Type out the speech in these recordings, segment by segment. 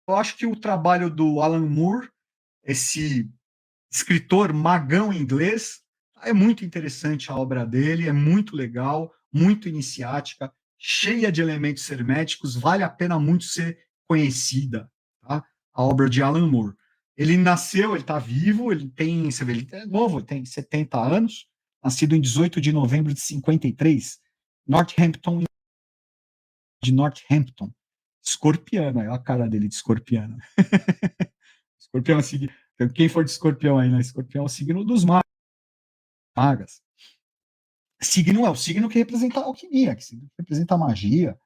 eu acho que o trabalho do Alan Moore, esse escritor magão inglês, é muito interessante a obra dele, é muito legal, muito iniciática, cheia de elementos herméticos, vale a pena muito ser conhecida, tá? A obra de Alan Moore. Ele nasceu, ele está vivo, ele tem, você vê, ele é novo, ele tem 70 anos, nascido em 18 de novembro de 53, Northampton, de Northampton, escorpiano, é a cara dele de escorpiano. Escorpião é o signo, quem for de escorpião aí, né? Escorpião é o signo dos magas. Signo é o signo que representa a alquimia, que representa a magia.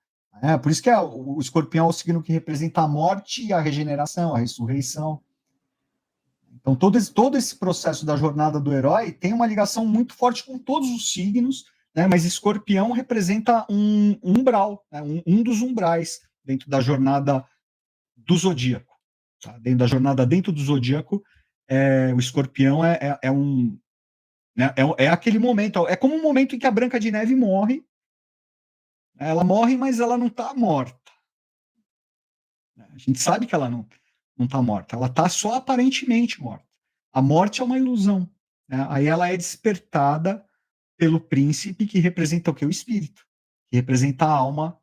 Por isso que o escorpião é o signo que representa a morte e a regeneração, a ressurreição. Então, todo esse processo da jornada do herói tem uma ligação muito forte com todos os signos, né? Mas escorpião representa um umbral, né? um dos umbrais dentro da jornada do zodíaco. Tá? Dentro da jornada dentro do zodíaco, o escorpião é um. Né? É aquele momento, é como o momento em que a Branca de Neve morre. Ela morre, mas ela não está morta. A gente sabe que ela não está morta, ela está só aparentemente morta. A morte é uma ilusão. Né? Aí ela é despertada pelo príncipe que representa o que? O espírito, que representa a alma,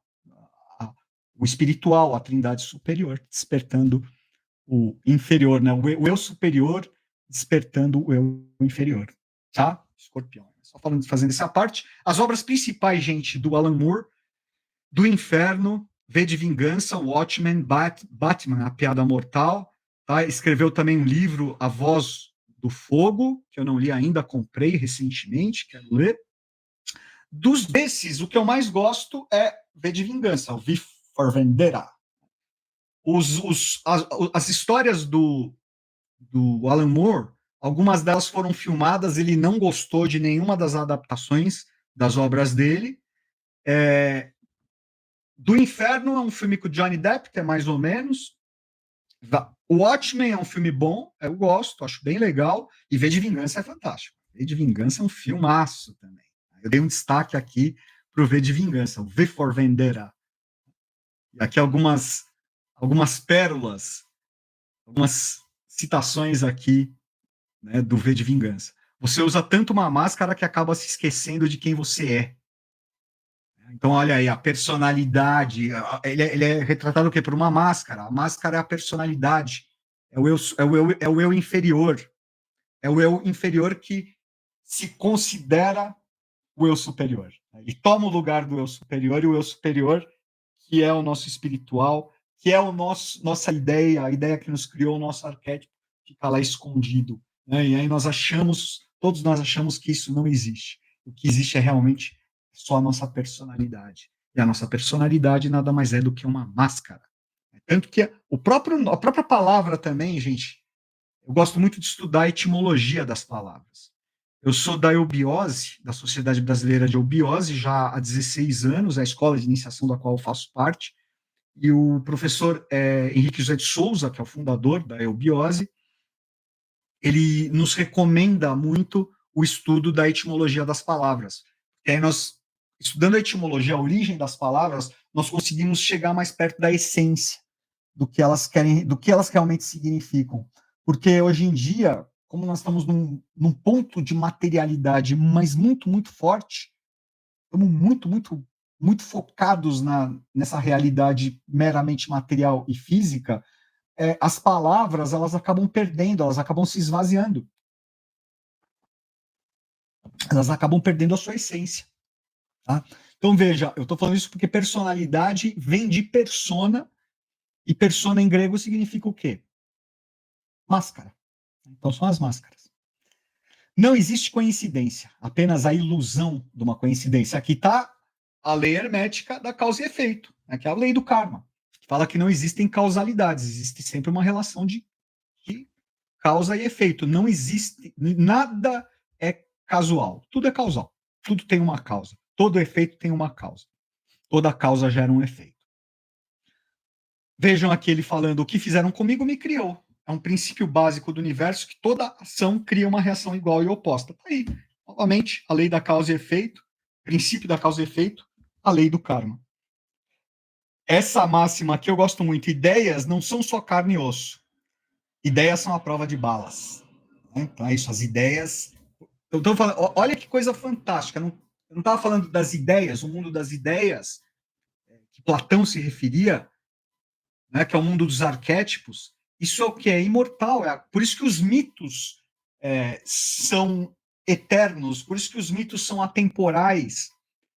o espiritual, a trindade superior, despertando o inferior, né? O eu superior despertando o eu inferior. Tá? Escorpião. Só fazendo essa parte. As obras principais, gente, do Alan Moore, do Inferno, V de Vingança, Watchmen, Batman, A Piada Mortal. Tá? Escreveu também um livro, A Voz do Fogo, que eu não li ainda, comprei recentemente, quero ler. Dos desses, o que eu mais gosto é V de Vingança, o V for Vendetta. As histórias do Alan Moore, algumas delas foram filmadas, ele não gostou de nenhuma das adaptações das obras dele. Do Inferno é um filme com o Johnny Depp, que é mais ou menos. O Watchmen é um filme bom, eu gosto, acho bem legal. E V de Vingança é fantástico. V de Vingança é um filmaço também. Eu dei um destaque aqui para o V de Vingança, o V for Vendetta. E aqui algumas pérolas, algumas citações aqui, né, do V de Vingança. Você usa tanto uma máscara que acaba se esquecendo de quem você é. Então, olha aí, a personalidade, ele é retratado o quê? Por uma máscara. A máscara é a personalidade, é o eu inferior. É o eu inferior que se considera o eu superior. Ele toma o lugar do eu superior, e o eu superior, que é o nosso espiritual, que é nossa ideia, a ideia que nos criou, o nosso arquétipo, fica lá escondido. Né? E aí todos nós achamos que isso não existe. O que existe é realmente só a nossa personalidade. E a nossa personalidade nada mais é do que uma máscara. Tanto que a própria palavra também, gente, eu gosto muito de estudar a etimologia das palavras. Eu sou da eubiose, da Sociedade Brasileira de Eubiose, já há 16 anos, é a escola de iniciação da qual eu faço parte, e o professor Henrique José de Souza, que é o fundador da eubiose, ele nos recomenda muito o estudo da etimologia das palavras. E aí nós, estudando a etimologia, a origem das palavras, nós conseguimos chegar mais perto da essência do que elas querem, do que elas realmente significam. Porque hoje em dia, como nós estamos num ponto de materialidade, mas muito, muito forte, estamos muito focados nessa realidade meramente material e física, as palavras elas acabam perdendo, elas acabam se esvaziando. Elas acabam perdendo a sua essência. Tá? Então, veja, eu estou falando isso porque personalidade vem de persona, e persona em grego significa o quê? Máscara. Então, são as máscaras. Não existe coincidência, apenas a ilusão de uma coincidência. Aqui está a lei hermética da causa e efeito, né, que é a lei do karma, que fala que não existem causalidades, existe sempre uma relação de causa e efeito. Não existe, nada é casual, tudo é causal, tudo tem uma causa, todo efeito tem uma causa, toda causa gera um efeito. Vejam aqui ele falando: o que fizeram comigo me criou. É um princípio básico do universo que toda ação cria uma reação igual e oposta. Tá aí, novamente, a lei da causa e efeito, princípio da causa e efeito, a lei do karma. Essa máxima aqui eu gosto muito. Ideias não são só carne e osso. Ideias são a prova de balas. Né? Então é isso, as ideias. Eu tô falando, olha que coisa fantástica. Eu não estava falando das ideias, o mundo das ideias, que Platão se referia, né, que é o mundo dos arquétipos. Isso é o que é imortal. Por isso que os mitos são eternos, por isso que os mitos são atemporais.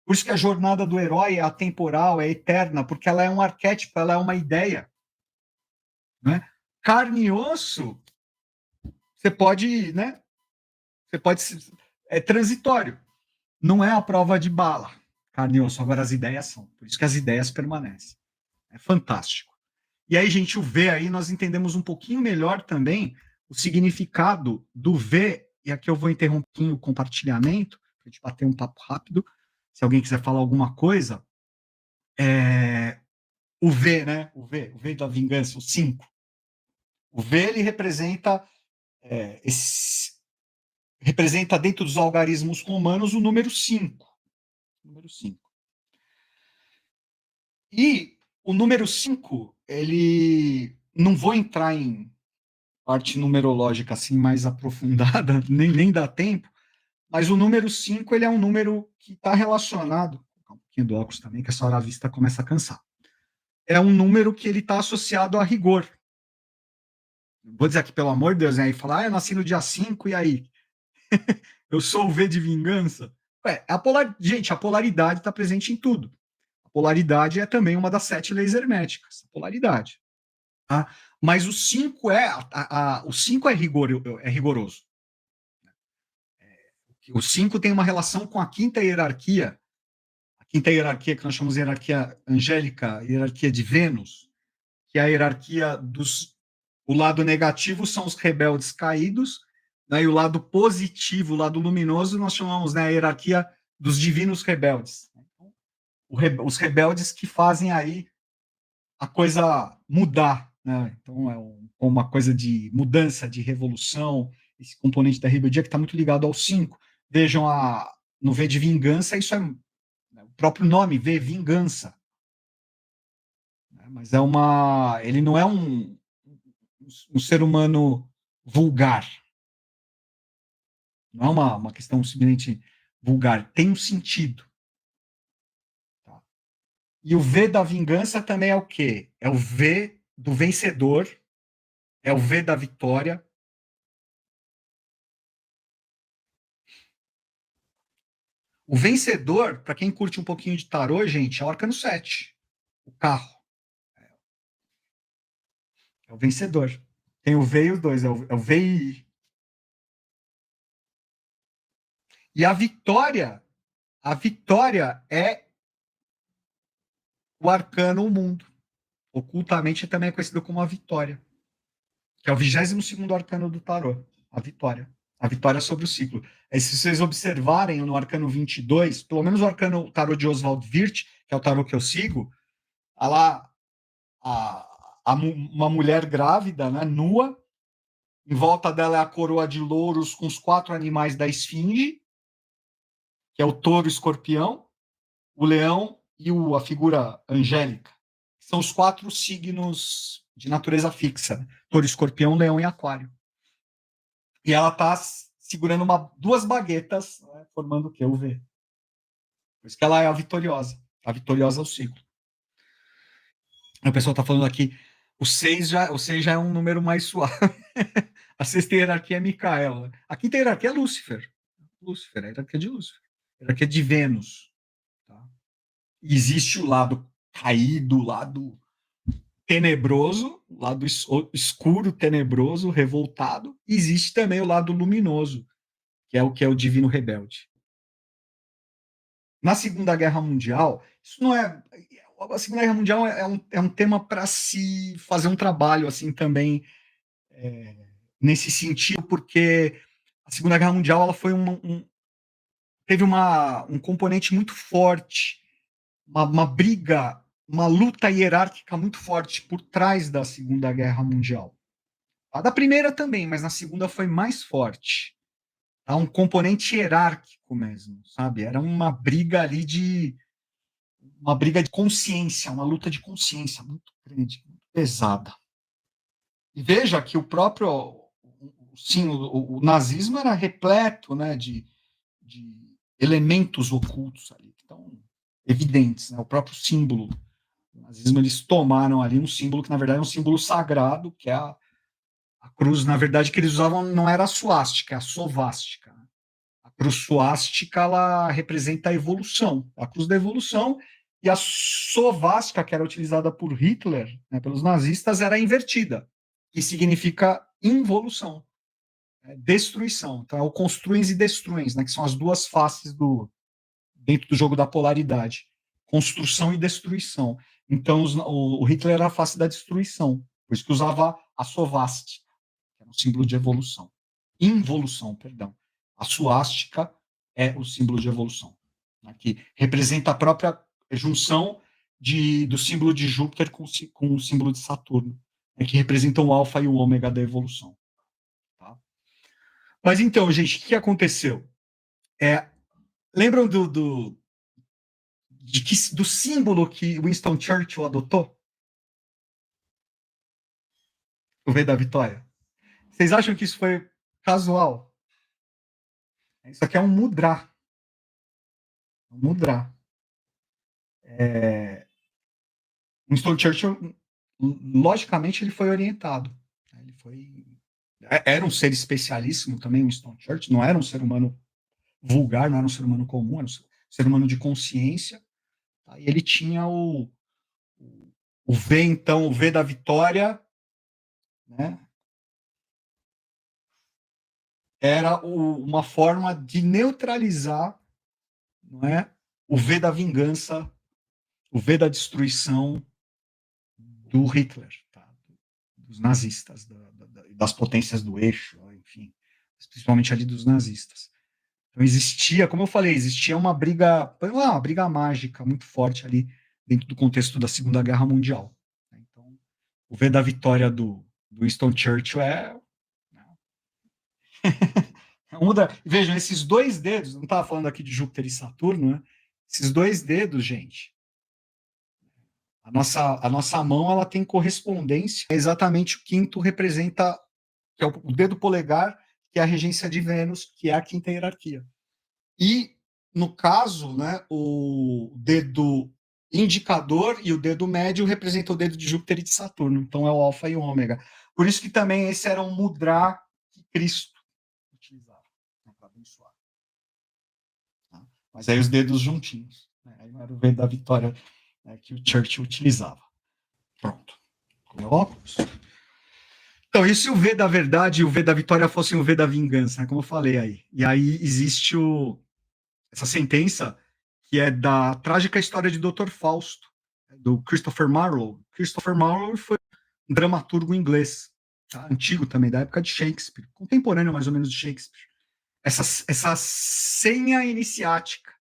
Por isso que a jornada do herói é atemporal, é eterna, porque ela é um arquétipo, ela é uma ideia. Né? Carne e osso, você pode, né? Você pode. É transitório. Não é a prova de bala. Carne e osso, agora as ideias são. Por isso que as ideias permanecem. É fantástico. E aí, gente, o V aí nós entendemos um pouquinho melhor também o significado do V. E aqui eu vou interromper o compartilhamento, para a gente bater um papo rápido. Se alguém quiser falar alguma coisa, o V, né? O V da vingança, o 5. O V ele representa representa dentro dos algarismos romanos o número 5. Número 5. E o número 5, ele não vou entrar em parte numerológica assim mais aprofundada, nem dá tempo, mas o número 5 ele é um número que está relacionado, um pouquinho do óculos também, que essa hora a vista começa a cansar. É um número que ele está associado a rigor. Vou dizer aqui, pelo amor de Deus, né? E falar, eu nasci no dia 5 e aí? Eu sou o V de vingança? Gente, a polaridade está presente em tudo. A polaridade é também uma das 7 leis herméticas. A polaridade. Tá? Mas o 5 o 5 é rigoroso. O 5 tem uma relação com a quinta hierarquia. A quinta hierarquia, que nós chamamos de hierarquia angélica, hierarquia de Vênus, que é a hierarquia dos. O lado negativo são os rebeldes caídos, né, e o lado positivo, o lado luminoso, nós chamamos, né, a hierarquia dos divinos rebeldes. Os rebeldes que fazem aí a coisa mudar. Né? Então, uma coisa de mudança, de revolução, esse componente da rebeldia que está muito ligado ao 5. Vejam no V de vingança, isso é o próprio nome, V, vingança. Mas ele não é um ser humano vulgar. Não é uma questão simplesmente vulgar. Tem um sentido. Tá? E o V da vingança também é o quê? É o V do vencedor, é o V da vitória. O vencedor, para quem curte um pouquinho de tarô, gente, é o Arcano 7. O carro. É o vencedor. Tem o V e o 2, é o V e I. E a vitória é o arcano o mundo. Ocultamente também é conhecido como a vitória, que é o 22º arcano do tarô, a vitória. A vitória sobre o ciclo. Aí, se vocês observarem no arcano 22, pelo menos o arcano o tarô de Oswald Wirth, que é o tarô que eu sigo, há lá uma mulher grávida, né, nua, em volta dela é a coroa de louros com os 4 animais da esfinge, que é o touro, o escorpião, o leão e a figura angélica. São os 4 signos de natureza fixa: né? Touro, escorpião, leão e aquário. E ela está segurando duas baguetas, né, formando o que? O V. Por isso que ela é a vitoriosa ao ciclo. O pessoal está falando aqui, o 6 já é um número mais suave. A sexta hierarquia é Micaela. A quinta hierarquia é Lúcifer. Lúcifer, a hierarquia de Lúcifer. A hierarquia de Vênus. Tá? Existe o lado caído, o lado tenebroso, o lado escuro, tenebroso, revoltado. Existe também o lado luminoso, que é o divino rebelde. Na Segunda Guerra Mundial, isso não é. A Segunda Guerra Mundial é um tema para se fazer um trabalho assim também nesse sentido, porque a Segunda Guerra Mundial ela foi teve um componente muito forte, uma briga, uma luta hierárquica muito forte por trás da Segunda Guerra Mundial. A da primeira também, mas na segunda foi mais forte. Tá? Um componente hierárquico mesmo, sabe? Era uma briga ali uma briga de consciência, uma luta de consciência muito grande, muito pesada. E veja que o próprio, sim, o nazismo era repleto, né, de elementos ocultos ali, que estão evidentes, né, o próprio símbolo. O nazismo, eles tomaram ali um símbolo que, na verdade, é um símbolo sagrado, que é a cruz, na verdade, que eles usavam não era a suástica, é a sovástica. A cruz suástica, ela representa a evolução, a cruz da evolução, e a sovástica, que era utilizada por Hitler, né, pelos nazistas, era invertida, que significa involução, destruição. Então é o construins e destruins, né, que são as duas faces dentro do jogo da polaridade, construção e destruição. Então o Hitler era a face da destruição, por isso que usava a sovástica, que era um símbolo de evolução. Involução, perdão. A suástica é o símbolo de evolução, né, que representa a própria junção do símbolo de Júpiter com o símbolo de Saturno, né, que representam o alfa e o ômega da evolução. Tá? Mas então, gente, o que aconteceu? Lembram do símbolo que Winston Churchill adotou? O V da Vitória? Vocês acham que isso foi casual? Isso aqui é um mudra. Um mudra. Winston Churchill, logicamente, ele foi orientado. Ele era um ser especialíssimo também, Winston Churchill. Não era um ser humano vulgar, não era um ser humano comum, era um ser humano de consciência. Tá? E ele tinha o V, então, o V da Vitória, né? Era uma forma de neutralizar, não é, o V da vingança, o V da destruição do Hitler, tá? Dos nazistas, das potências do eixo, enfim, principalmente ali dos nazistas. Então existia, como eu falei, existia uma briga mágica muito forte ali dentro do contexto da Segunda Guerra Mundial. Então, o V da vitória do Winston Churchill Vejam, esses dois dedos, não estava falando aqui de Júpiter e Saturno, né? Esses dois dedos, gente, a nossa mão, ela tem correspondência, exatamente o quinto representa, que é o dedo polegar, que é a regência de Vênus, que é a quinta hierarquia. E, no caso, né, o dedo indicador e o dedo médio representam o dedo de Júpiter e de Saturno, então é o alfa e o ômega. Por isso que também esse era um mudra que Cristo utilizava, né, para abençoar. Tá? Mas aí os dedos juntinhos, né? Aí não era o V da vitória, né, que o Churchill utilizava. Pronto. Com meu óculos. Então, e se o V da verdade e o V da vitória fossem o V da vingança, né, como eu falei aí? E aí existe essa sentença que é da trágica história de Dr. Fausto, do Christopher Marlowe. Christopher Marlowe foi um dramaturgo inglês, tá? Antigo também, da época de Shakespeare, contemporâneo mais ou menos de Shakespeare. Essa senha iniciática,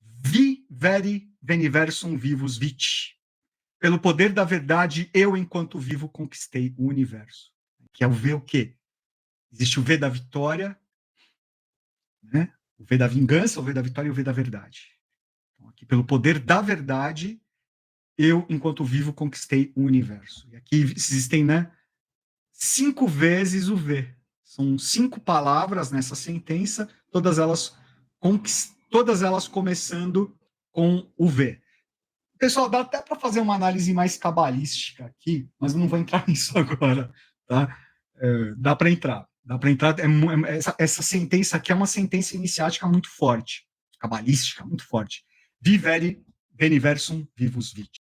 vi veri veniversum vivus vici. Pelo poder da verdade, eu, enquanto vivo, conquistei o universo. Que é o V o quê? Existe o V da vitória, né? O V da vingança, o V da vitória e o V da verdade. Então, aqui, pelo poder da verdade, eu, enquanto vivo, conquistei o universo. E aqui existem, né, 5 vezes o V. São 5 palavras nessa sentença, todas elas começando com o V. Pessoal, dá até para fazer uma análise mais cabalística aqui, mas eu não vou entrar nisso agora, tá? Dá para entrar. Essa sentença aqui é uma sentença iniciática muito forte, cabalística, muito forte. Vivere veniversum vivus vit.